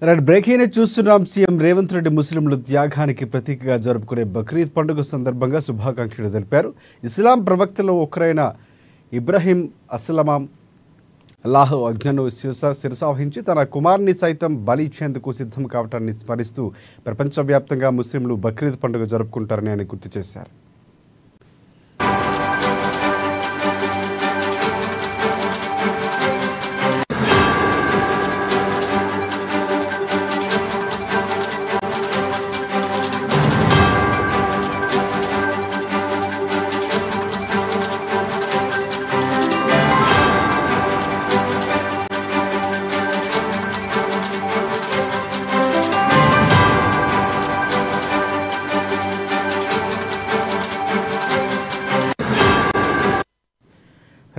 Right breaking news చూస్తున్నాం. CM Revanth Reddy ముస్లింలు త్యాగానికి ప్రతీకగా జరుపుకునే బక్రీద్ పండుగ సందర్భంగా శుభాకాంక్షలు తెలిపారు. ఇస్లాం ప్రవక్తలో ఒకరైన ఇబ్రహీం అస్సలాం అల్లాహ్ ఆజ్ఞను శిరసావహించి తన కుమారుని సైతం బలి ఇచ్చేందుకు సిద్ధం కావటాన్ని స్మరిస్తూ ప్రపంచవ్యాప్తంగా ముస్లింలు బక్రీద్ పండుగ జరుపుకుంటారని ఆయన గుర్తు చేశారు.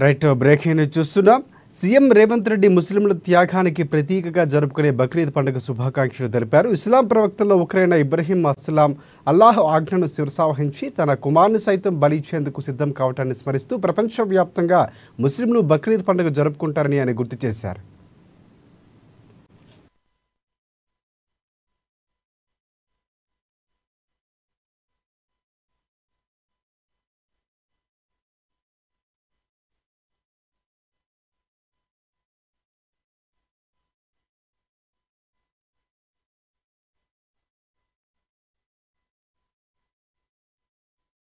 రైట్ బ్రేకింగ్ న్యూస్ చూస్తున్నాం. సీఎం రేవంత్ రెడ్డి ముస్లింల త్యాగానికి ప్రతీకగా జరుపుకునే బక్రీద్ పండుగ శుభాకాంక్షలు తెలిపారు. ఇస్లాం ప్రవక్తల్లో ఒకరైన ఇబ్రహీం అస్సలాం అల్లాహ్ ఆజ్ఞను శిరసావహించి తన కుమారుని సైతం బలి ఇచ్చేందుకు సిద్ధం కావటాన్ని స్మరిస్తూ ప్రపంచవ్యాప్తంగా ముస్లింలు బక్రీద్ పండుగ జరుపుకుంటారని ఆయన గుర్తు చేశారు.